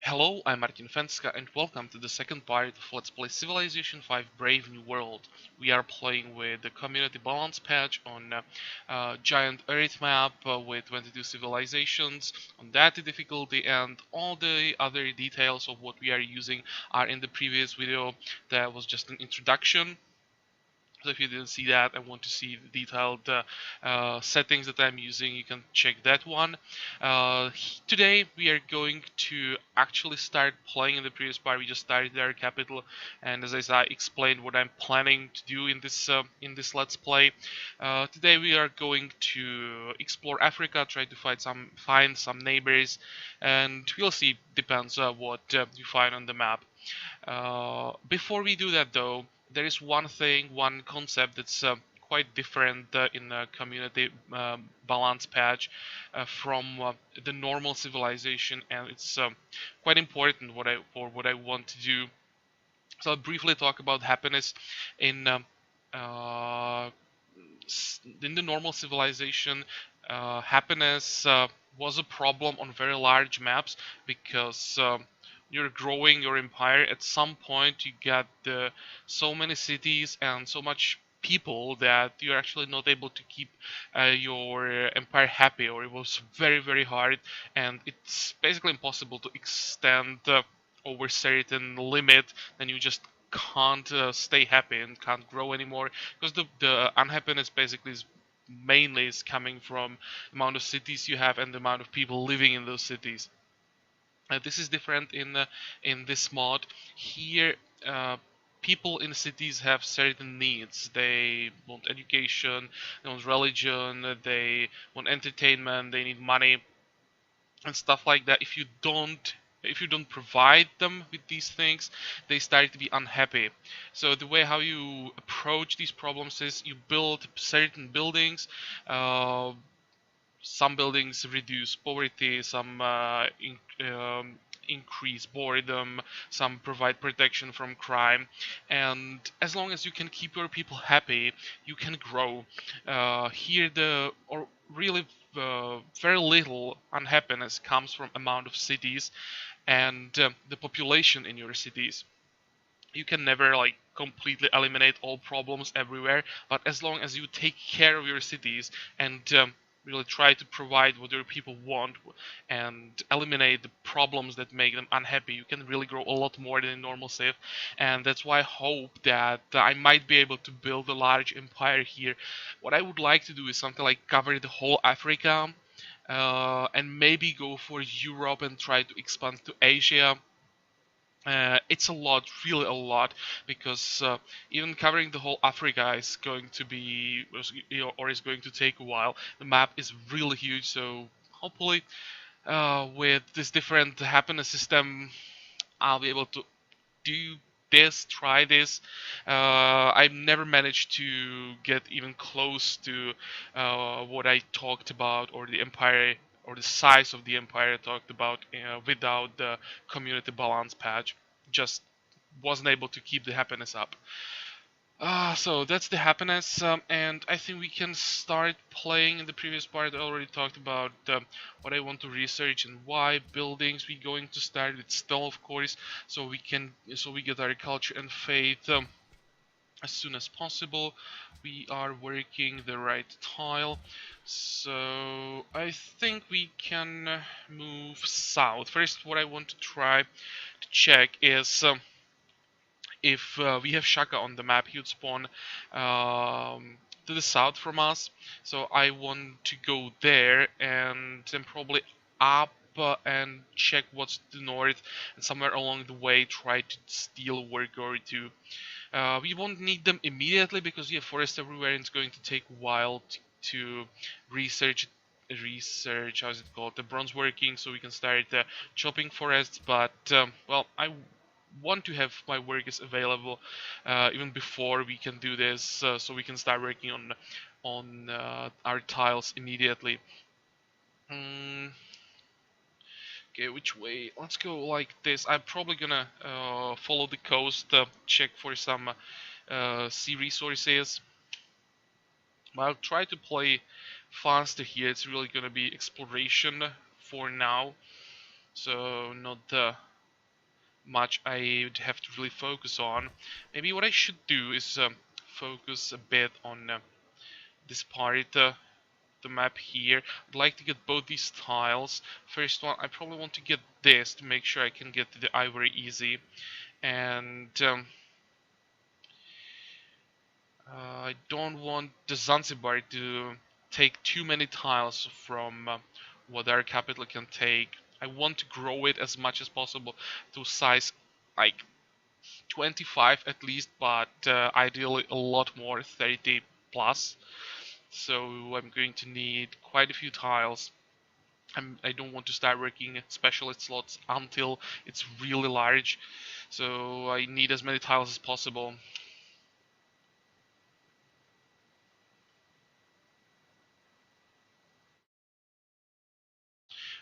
Hello, I'm Martin Fencka and welcome to the second part of Let's Play Civilization 5 Brave New World. We are playing with the community balance patch on giant earth map with 22 civilizations on that difficulty, and all the other details of what we are using are in the previous video. That was just an introduction. So if you didn't see that and want to see the detailed settings that I'm using, you can check that one. Today we are going to actually start playing. In the previous part we just started our capital, and as I explained what I'm planning to do in this let's play. Today we are going to explore Africa, try to find some neighbors, and we'll see. Depends what you find on the map. Before we do that though, there is one concept that's quite different in a community balance patch from the normal civilization, and it's quite important for what I want to do. So I'll briefly talk about happiness in uh, in the normal civilization. Happiness was a problem on very large maps because you're growing your empire. At some point, you get so many cities and so much people that you're actually not able to keep your empire happy, or it was very hard, and it's basically impossible to extend over certain limit. Then you just can't stay happy and can't grow anymore, because the unhappiness basically is mainly is coming from the amount of cities you have and the amount of people living in those cities. This is different in this mod. Here, people in cities have certain needs. They want education, they want religion, they want entertainment, they need money and stuff like that. If you don't provide them with these things, they start to be unhappy. So the way how you approach these problems is you build certain buildings. Some buildings reduce poverty, some increase boredom, some provide protection from crime, and as long as you can keep your people happy, you can grow. Here the or really very little unhappiness comes from amount of cities and the population in your cities. You can never like completely eliminate all problems everywhere, but as long as you take care of your cities and really try to provide what your people want and eliminate the problems that make them unhappy, you can really grow a lot more than in normal civ. And that's why I hope that I might be able to build a large empire here. What I would like to do is something like cover the whole Africa, and maybe go for Europe and try to expand to Asia. It's a lot, really a lot, because even covering the whole Africa is going to be, or is going to take a while. The map is really huge, so hopefully, with this different happiness system, I'll be able to do this, try this. I've never managed to get even close to what I talked about, or the empire, or the size of the empire I talked about without the community balance patch. Just wasn't able to keep the happiness up. So that's the happiness, and I think we can start playing. In the previous part I already talked about what I want to research and why. Buildings we're going to start with stone, of course, so we get our culture and faith as soon as possible. We are working the right tile, so I think we can move south. First, what I want to try to check is if we have Shaka on the map, he would spawn to the south from us. So I want to go there and then probably up and check what's to the north, and somewhere along the way try to steal a worker or two. We won't need them immediately because we have forest everywhere, and it's going to take a while to research how's it called, the bronze working, so we can start chopping forests. But well, I want to have my workers available even before we can do this, so we can start working on our tiles immediately. Mm, okay, which way? Let's go like this. I'm probably gonna follow the coast, check for some sea resources. But I'll try to play faster here. It's really gonna be exploration for now, so not much I'd have to really focus on. Maybe what I should do is focus a bit on this part, the map here. I'd like to get both these tiles. First one, I probably want to get this to make sure I can get to the ivory easy. And I don't want the Zanzibar to take too many tiles from what our capital can take. I want to grow it as much as possible to size like 25 at least, but ideally a lot more, 30 plus. So I'm going to need quite a few tiles. I don't want to start working specialist slots until it's really large, so I need as many tiles as possible.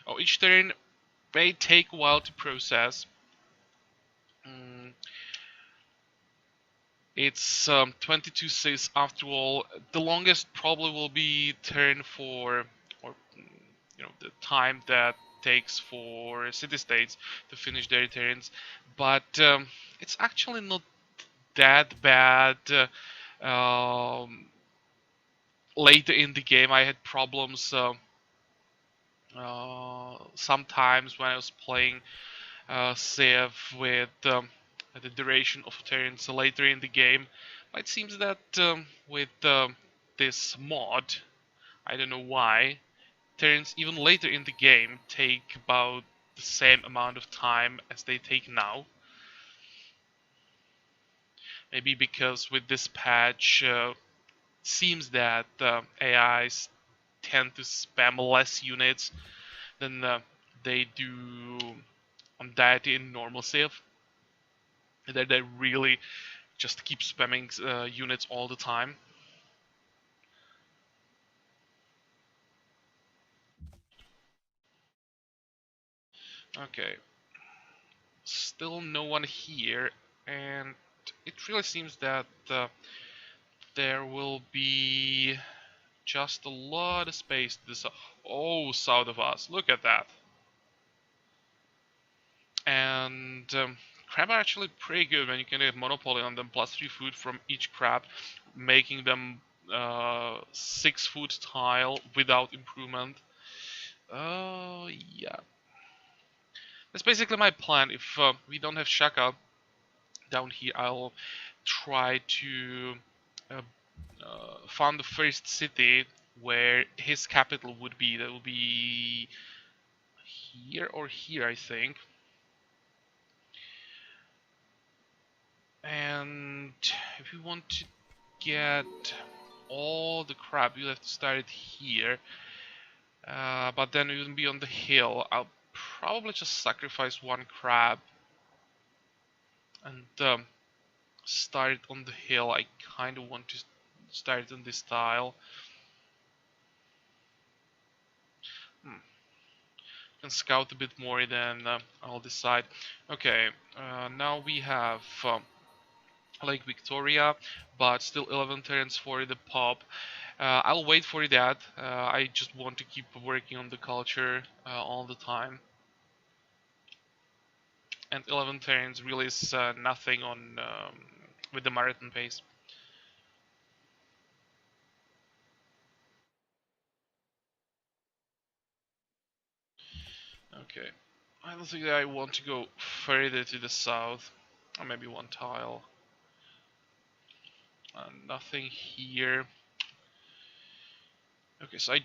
Oh, each turn may take a while to process. Mm, it's 22 says after all. The longest probably will be turn for, or the time that takes for city-states to finish their turns. But it's actually not that bad. Um, Later in the game, I had problems sometimes when I was playing Civ with the duration of turns later in the game. But it seems that with this mod, I don't know why, turns even later in the game take about the same amount of time as they take now. Maybe because with this patch, seems that AIs tend to spam less units than they do on Deity in normal Civ. That they really just keep spamming units all the time. Okay, still no one here, and it really seems that there will be just a lot of space to the south of us. Look at that. And crab are actually pretty good when you can get monopoly on them, plus 3 food from each crab, making them 6 food tile without improvement. Oh, yeah. That's basically my plan. If we don't have Shaka down here, I'll try to uh, found the first city where his capital would be. That would be here or here, I think. And if we want to get all the crap, you have to start it here. But then we will be on the hill. I'll probably just sacrifice one crab and start it on the hill. I kind of want to start it on this tile. Hmm. Can scout a bit more, then I'll decide. Okay, now we have Lake Victoria, but still 11 turns for the pop. I'll wait for that. I just want to keep working on the culture all the time. And 11 turns really is nothing on with the marathon pace. Okay. I don't think that I want to go further to the south. Or maybe one tile. Nothing here. Okay, so I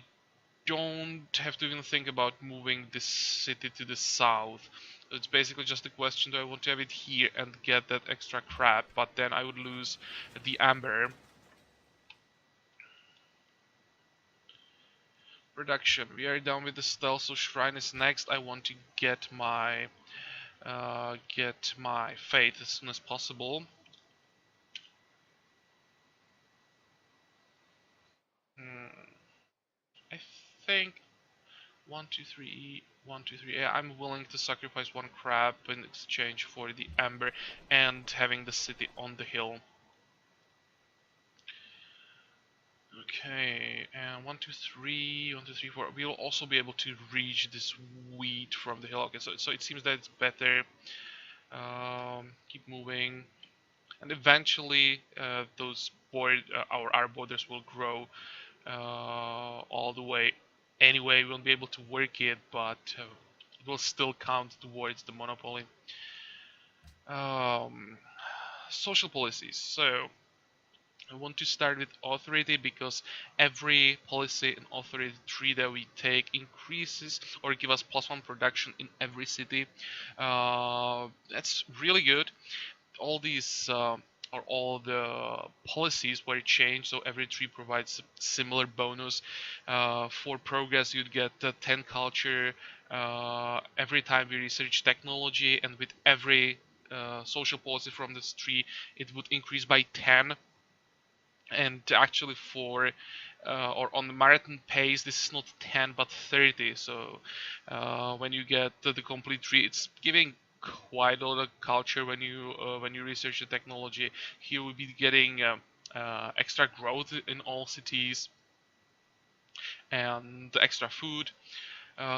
don't have to even think about moving this city to the south. It's basically just a question: do I want to have it here and get that extra crap? But then I would lose the amber. Production. We are done with the stealth, so shrine is next. I want to get my faith as soon as possible. Hmm, I think 1, 2, 3, 1, 2, 3. Yeah, I'm willing to sacrifice one crab in exchange for the amber and having the city on the hill. Okay, and 1, 2, 3, 1, 2, 3, 4. We'll also be able to reach this wheat from the hill. Okay, so it seems that it's better Keep moving, and eventually our borders will grow all the way. Anyway, we won't be able to work it, but it will still count towards the monopoly. Um, Social policies. So I want to start with authority because every policy and authority tree that we take increases or give us +1 production in every city. That's really good. All these or all the policies were changed, so every tree provides similar bonus. For progress, you'd get 10 culture every time we research technology, and with every social policy from this tree, it would increase by 10. And actually for or on the marathon pace, this is not 10 but 30. So when you get the complete tree, it's giving quite a lot of culture when you research the technology. Here we'll be getting extra growth in all cities and extra food.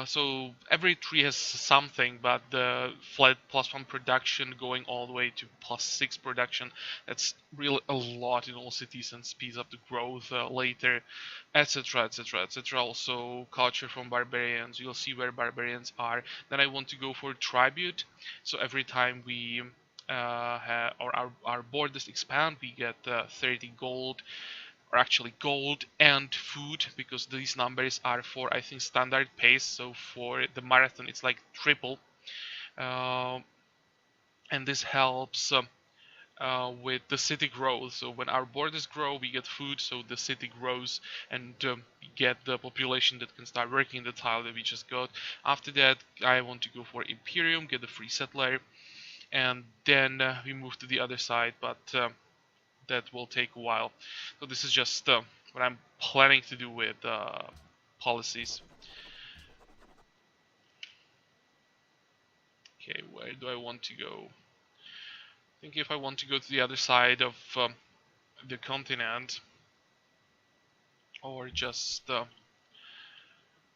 So every tree has something, but the flat +1 production going all the way to +6 production, that's really a lot in all cities and speeds up the growth later, etc, etc, etc. Also culture from barbarians, you'll see where barbarians are. Then I want to go for tribute, so every time we or our borders expand, we get 30 gold, or actually gold and food, because these numbers are for, I think, standard pace. So for the marathon it's like triple, uh, and this helps with the city growth. So when our borders grow, we get food, so the city grows, and we get the population that can start working the tile that we just got. After that, I want to go for Imperium, get a free settler, and then we move to the other side, but that will take a while. So this is just what I'm planning to do with policies. Okay, where do I want to go? I think if I want to go to the other side of the continent, or just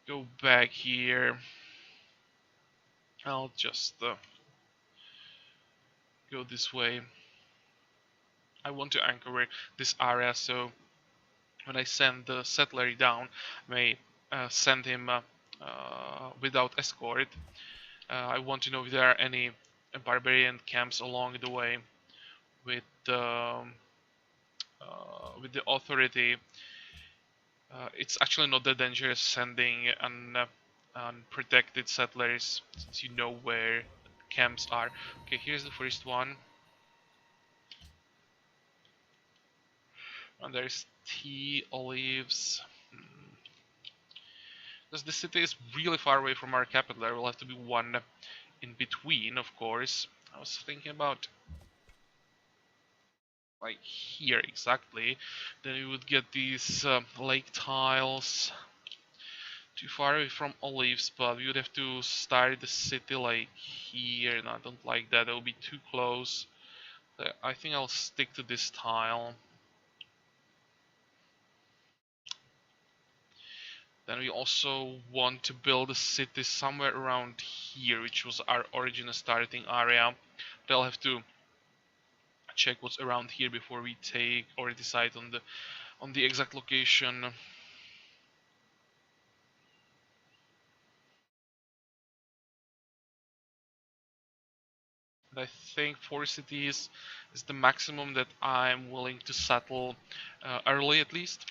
go back here, I'll just go this way. I want to anchor this area, so when I send the settler down, I may send him without escort. I want to know if there are any barbarian camps along the way with the authority. It's actually not that dangerous sending unprotected settlers, since you know where camps are. Okay, here's the first one. And there's tea, olives. Because the city is really far away from our capital, there will have to be one in between, of course. I was thinking about like here exactly. Then we would get these lake tiles. Too far away from olives, but we would have to start the city like here, and I don't like that. It will be too close. I think I'll stick to this tile. Then we also want to build a city somewhere around here, which was our original starting area. But I'll have to check what's around here before we take or decide on the exact location. And I think 4 cities is the maximum that I'm willing to settle early, at least.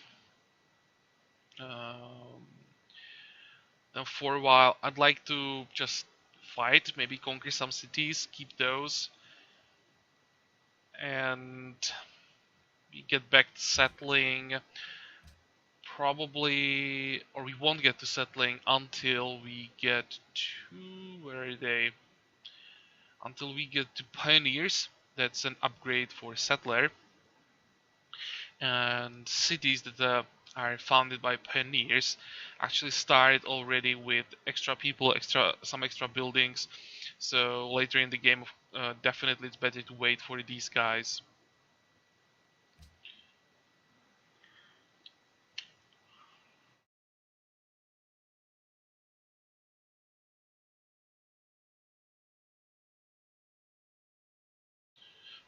Um, then for a while, I'd like to just fight, maybe conquer some cities, keep those, and we get back to settling. Probably, or we won't get to settling until we get to, where are they? Until we get to pioneers. That's an upgrade for settler. And cities that are founded by pioneers actually start already with extra people, some extra buildings. So later in the game, definitely it's better to wait for these guys.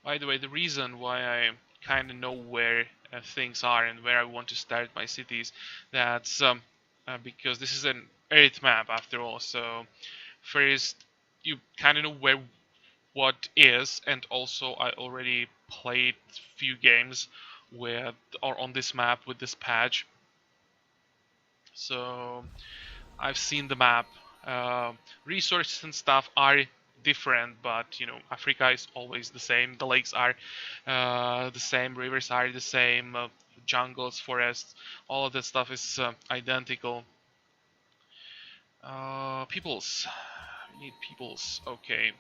By the way, the reason why I kind of know where things are and where I want to start my cities, that's because this is an Earth map after all. So first, you kind of know where what is, and also I already played few games with or on this map with this patch, so I've seen the map. Uh, Resources and stuff are different, but you know Africa is always the same. The lakes are the same, rivers are the same, jungles, forests, all of that stuff is identical. Peoples, we need peoples. Okay,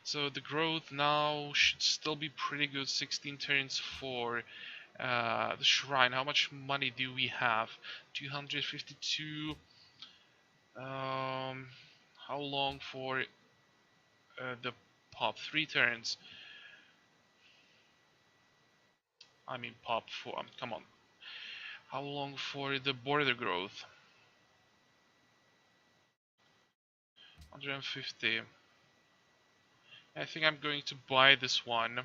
so the growth now should still be pretty good. 16 turns for the shrine. How much money do we have? 252. How long for the pop? 3 turns. I mean pop 4. Come on. How long for the border growth? 150. I think I'm going to buy this one.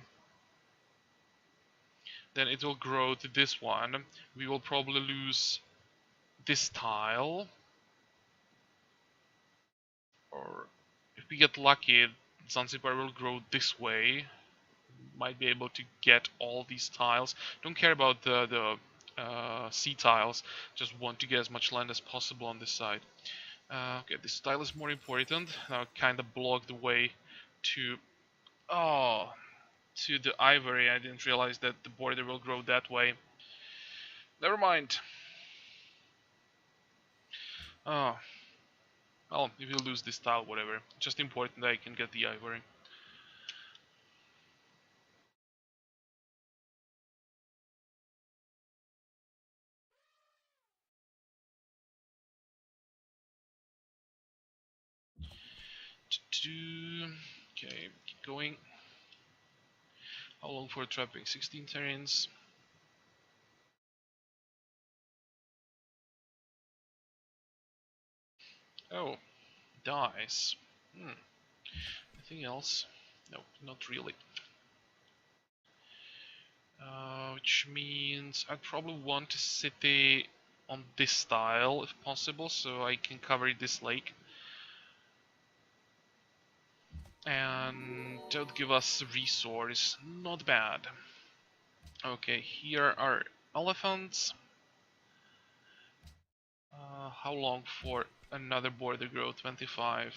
Then it will grow to this one. We will probably lose this tile. Or if we get lucky, Zanzibar will grow this way. Might be able to get all these tiles. Don't care about the sea tiles. Just want to get as much land as possible on this side. Okay, this tile is more important. Now kind of block the way to to the ivory. I didn't realize that the border will grow that way. Never mind. Oh, well, if you lose this tile, whatever. Just important that I can get the ivory. Okay, keep going. How long for trapping? 16 turns. Oh, dies. Anything else? No, not really. Which means I'd probably want a city on this style if possible, so I can cover this lake. And that would give us a resource. Not bad. Okay, here are elephants. How long for another border growth? 25.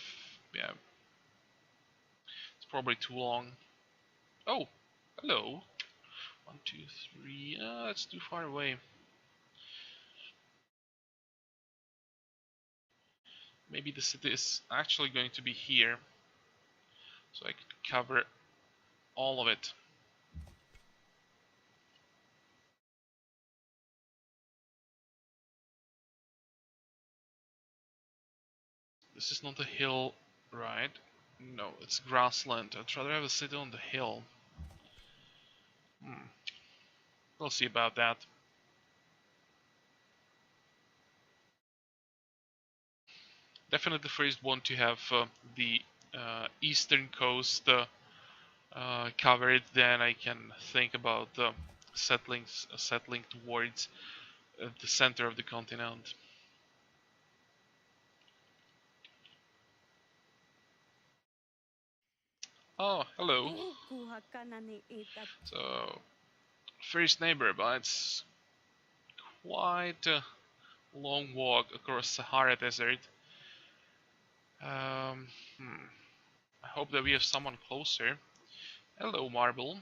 Yeah, it's probably too long. Oh, hello. 1, 2, 3. That's too far away. Maybe the city is actually going to be here, so I could cover all of it. This is not a hill, right? No, it's grassland. I'd rather have a city on the hill. We'll see about that. Definitely first want to have the eastern coast covered, then I can think about settling towards the center of the continent. Oh, hello. So, first neighbor, but it's quite a long walk across Sahara Desert. Um, hmm. I hope that we have someone closer. Hello, Marble.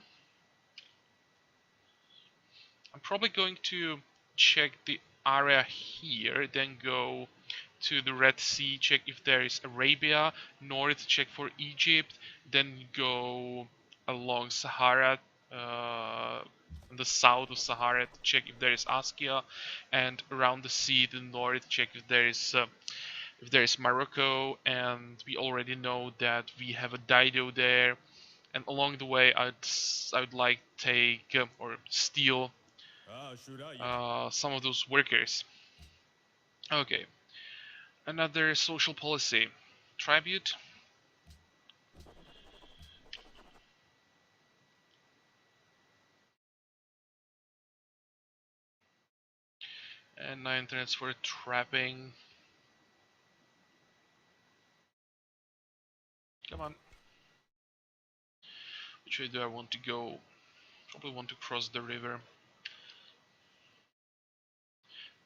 I'm probably going to check the area here, then go to the Red Sea, check if there is Arabia, north check for Egypt, then go along Sahara, in the south of Sahara to check if there is Askia, and around the sea to the north check if there is Morocco, and we already know that we have a Dido there, and along the way I would like take or steal some of those workers. Okay, another social policy. Tribute. And 9 turns for trapping. Come on. Which way do I want to go? Probably want to cross the river.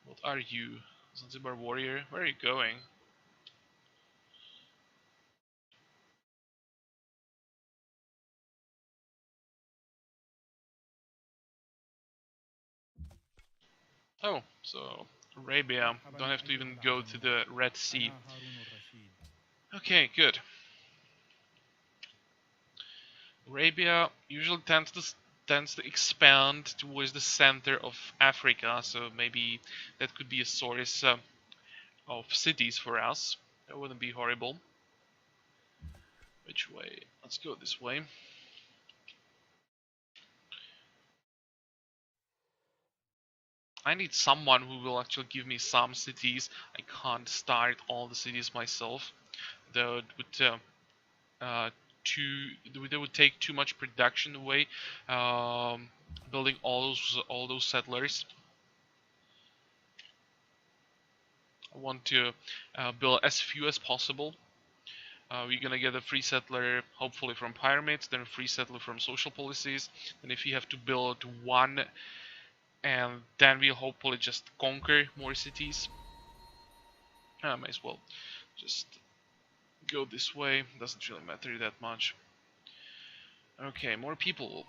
What are you? Zanzibar warrior? Where are you going? Oh, so Arabia. Don't have to even go to the Red Sea. Okay, good. Arabia usually tends to expand towards the center of Africa, so maybe that could be a source of cities for us. That wouldn't be horrible. Which way? Let's go this way. I need someone who will actually give me some cities. I can't start all the cities myself. That would uh, that would take too much production away. Building all those settlers. I want to build as few as possible. We're gonna get a free settler, hopefully from pyramids, then a free settler from social policies. And if you have to build one, and then we'll hopefully just conquer more cities. I might as well just go this way. Doesn't really matter that much. Okay, more people.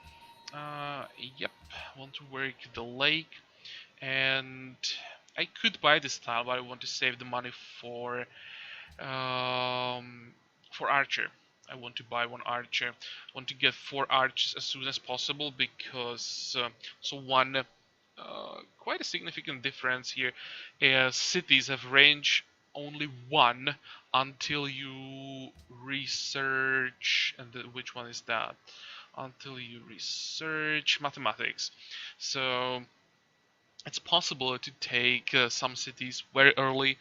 Yep, want to work the lake, and I could buy this tile, but I want to save the money for archer. I want to buy one archer. I want to get 4 archers as soon as possible because so one quite a significant difference here is cities have range only 1 until you research, and which one is that? Until you research mathematics. So it's possible to take some cities very early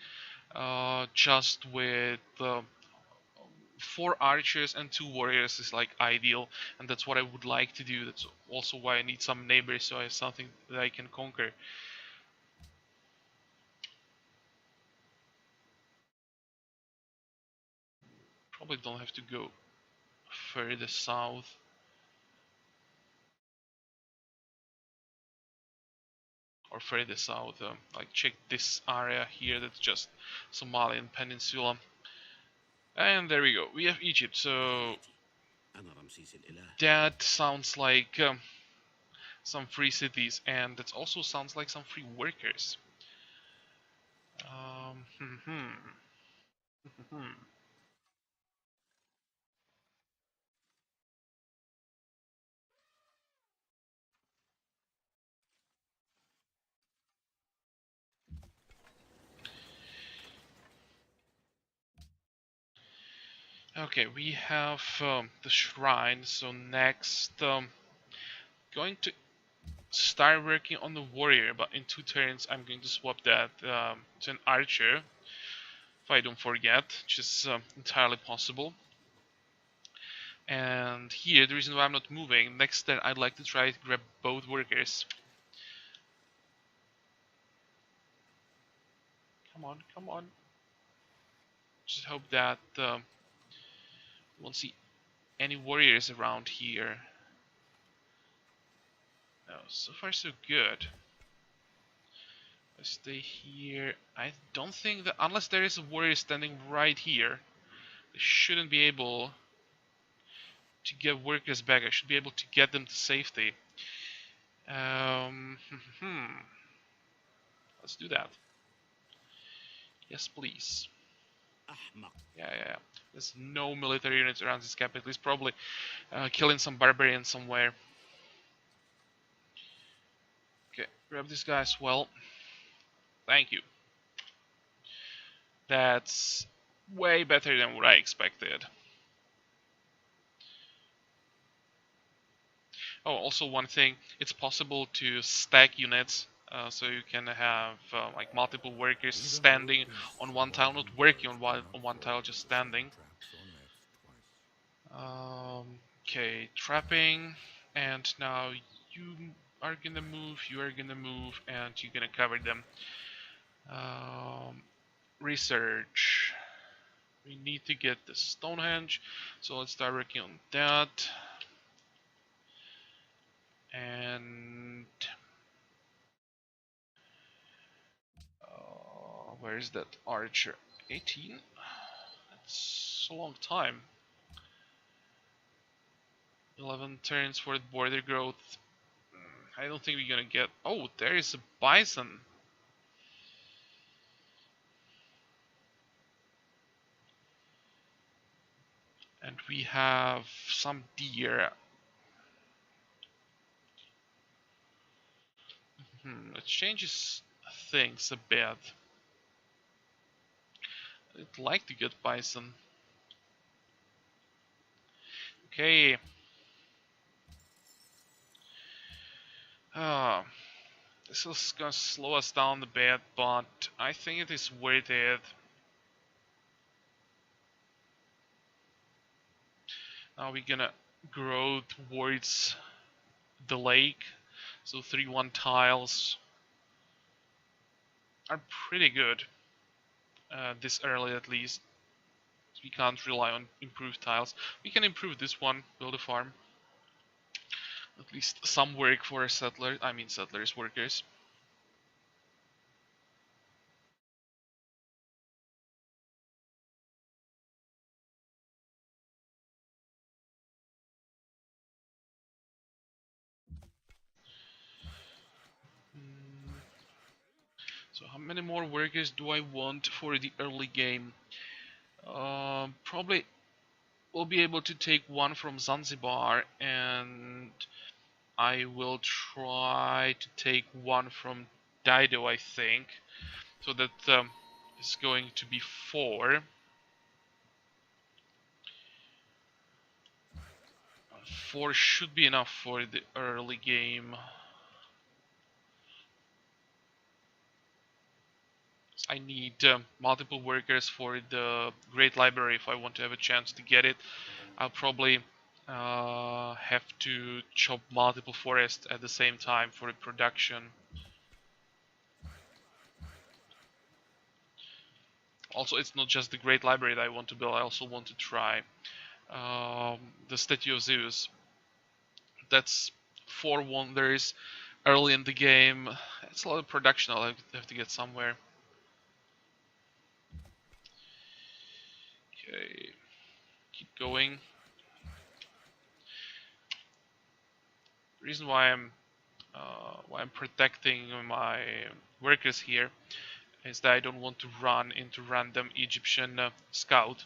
just with 4 archers and 2 warriors is like ideal, and that's what I would like to do. That's also why I need some neighbors, so I have something that I can conquer. Probably don't have to go further south. Or further south, like check this area here, that's just Somalian Peninsula. And there we go, we have Egypt, so that sounds like some free cities, and that also sounds like some free workers. Hmm, hmm, hmm. Okay, we have the shrine, so next going to start working on the warrior, but in 2 turns I'm going to swap that to an archer, if I don't forget, which is entirely possible. And here, the reason why I'm not moving, next turn I'd like to try to grab both workers. Come on, come on. Just hope that we won't see any warriors around here. No, so far so good. I stay here. I don't think that, unless there is a warrior standing right here, I shouldn't be able to get workers back. I should be able to get them to safety. Let's do that. Yes, please. Yeah. There's no military units around this capital. He's probably killing some barbarians somewhere. Okay, grab this guy as well. Thank you. That's way better than what I expected. Oh, also one thing, it's possible to stack units, so you can have like multiple workers standing on one tile, not working on one tile, just standing. Okay, trapping, and now you are gonna move, and you're gonna cover them. Um, research. We need to get the Stonehenge, so let's start working on that. And where is that archer? 18? That's a long time. 11 turns for the border growth. I don't think we're gonna get... Oh, there is a bison. And we have some deer. It changes things a bit. I'd like to get bison. Okay. Ah, this is gonna slow us down a bit, but I think it is worth it. Now we're gonna grow towards the lake. So 3-1 tiles are pretty good. This early at least. We can't rely on improved tiles. We can improve this one, build a farm. At least some work for a settler, I mean settlers, workers. So how many more workers do I want for the early game? Probably we'll be able to take one from Zanzibar, and I will try to take one from Dido, I think. So that is going to be 4. 4 should be enough for the early game. I need multiple workers for the Great Library if I want to have a chance to get it. I'll probably have to chop multiple forests at the same time for the production. Also, it's not just the Great Library that I want to build, I also want to try the Statue of Zeus. That's 4 wonders early in the game. It's a lot of production I'll have to get somewhere. Okay, keep going. The reason why I'm protecting my workers here is that I don't want to run into random Egyptian scout.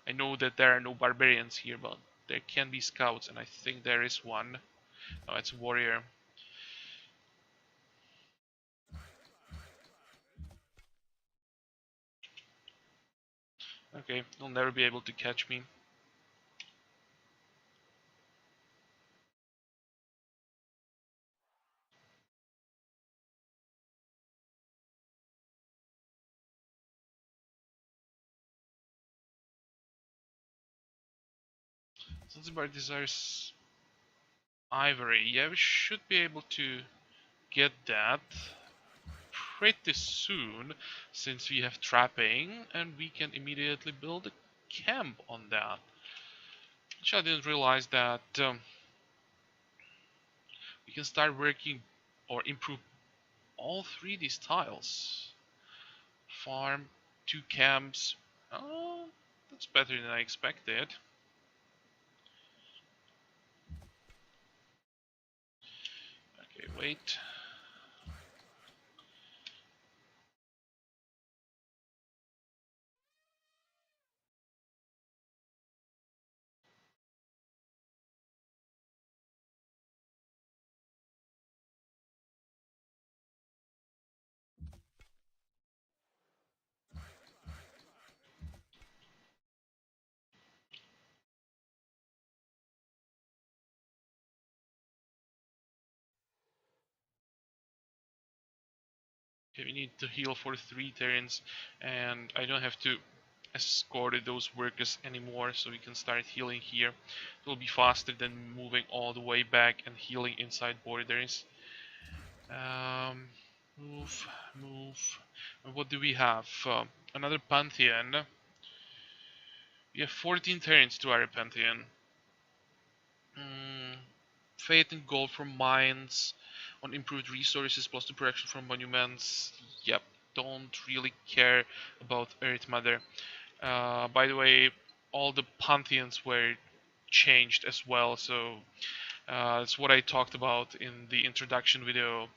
I know that there are no barbarians here, but there can be scouts, and I think there is one. No, it's a warrior. Okay, they'll never be able to catch me. Zanzibar desires ivory. Yeah, we should be able to get that pretty soon, since we have trapping, and we can immediately build a camp on that. Which I didn't realize that we can start working or improve all 3 these tiles. Farm, 2 camps. Oh, that's better than I expected. Okay, wait. Okay, we need to heal for 3 turns, and I don't have to escort those workers anymore, so we can start healing here. It will be faster than moving all the way back and healing inside borders. Um, Move, move. And what do we have? Another Pantheon. We have 14 turns to our Pantheon. Mm, Faith and gold from mines on improved resources plus the production from monuments. Yep, don't really care about Earth Mother. By the way, all the pantheons were changed as well, so that's what I talked about in the introduction video.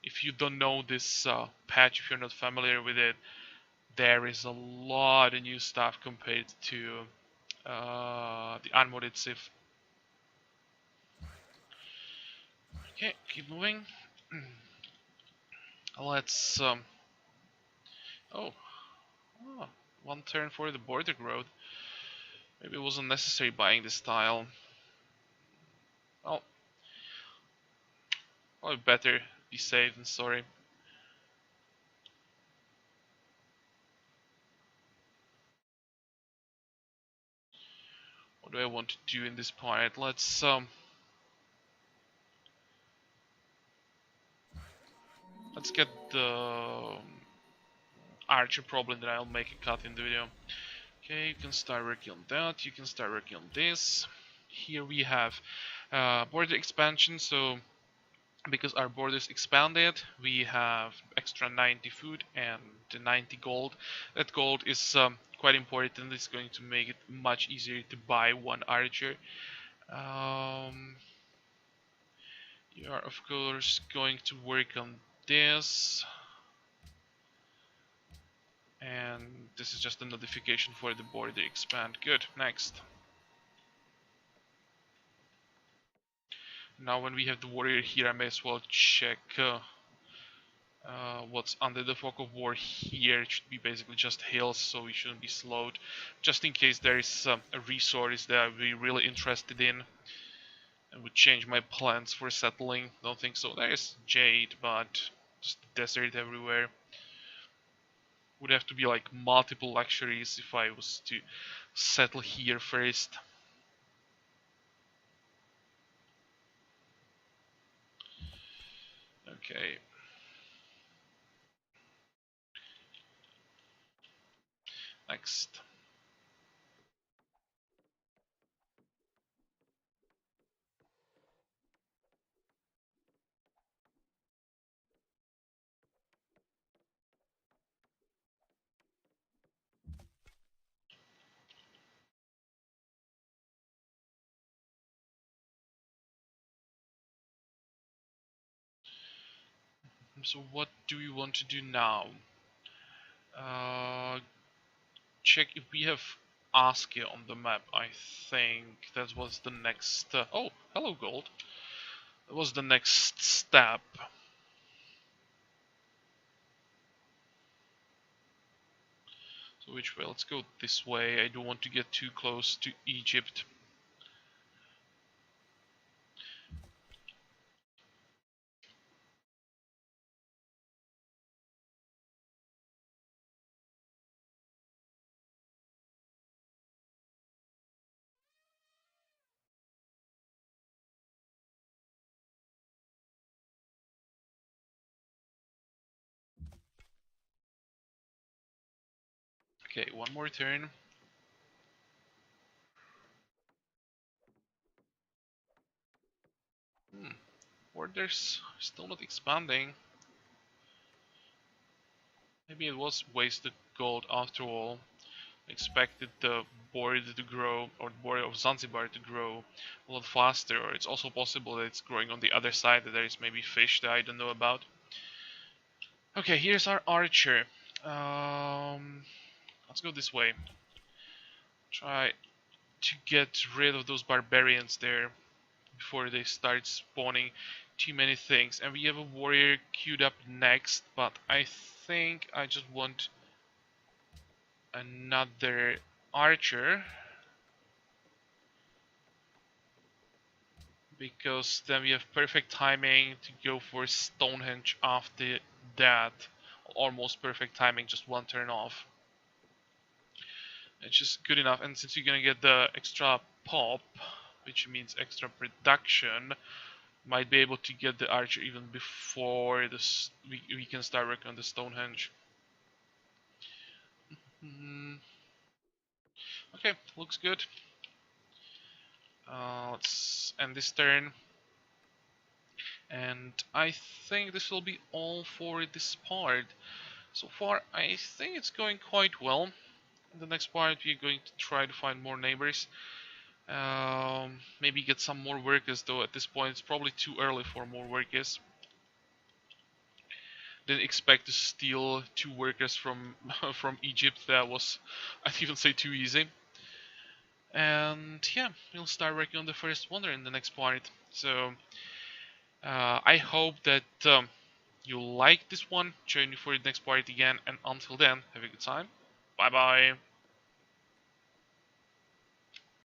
If you don't know this patch, if you're not familiar with it, there is a lot of new stuff compared to the unmodded Civ. Okay, keep moving. Let's oh, oh, one turn for the border growth. Maybe it wasn't necessary buying this tile. Well, probably better be safe than sorry. What do I want to do in this part? Let's get the archer problem that I'll make a cut in the video. Okay, you can start working on that. You can start working on this. Here we have border expansion. So because our borders expanded, we have extra 90 food and 90 gold. That gold is quite important. It's going to make it much easier to buy one archer. You are of course going to work on this, and this is just a notification for the border expand. Good, next. Now when we have the warrior here, I may as well check what's under the fog of war here. It should be basically just hills, so we shouldn't be slowed. Just in case there is a resource that I'd be really interested in and would change my plans for settling. Don't think so. There is jade, but just desert everywhere. Would have to be like multiple luxuries if I was to settle here first. Okay. Next. So what do we want to do now? Uh, Check if we have Askia on the map. I think that was the next... oh, hello gold. That was the next step. So which way? Let's go this way. I don't want to get too close to Egypt. Okay, one more turn. Borders still not expanding. Maybe it was wasted gold after all. Expected the border to grow, or the border of Zanzibar to grow a lot faster, or it's also possible that it's growing on the other side, that there is maybe fish that I don't know about. Okay, here's our archer. Let's go this way. Try to get rid of those barbarians there before they start spawning too many things. And we have a warrior queued up next, but I think I just want another archer, because then we have perfect timing to go for Stonehenge after that. Almost perfect timing, just one turn off. It's just good enough, and since you're gonna get the extra pop, which means extra production, Might be able to get the archer even before this we can start working on the Stonehenge. Mm, okay, looks good. Let's end this turn. And I think this will be all for this part. So far, I think it's going quite well. In the next part, we're going to try to find more neighbors. Maybe get some more workers, though at this point it's probably too early for more workers. Didn't expect to steal 2 workers from from Egypt. That was, I'd even say, too easy. And yeah, we'll start working on the first wonder in the next part. So I hope that you like this one. Join me for the next part again, and until then, have a good time. Bye bye.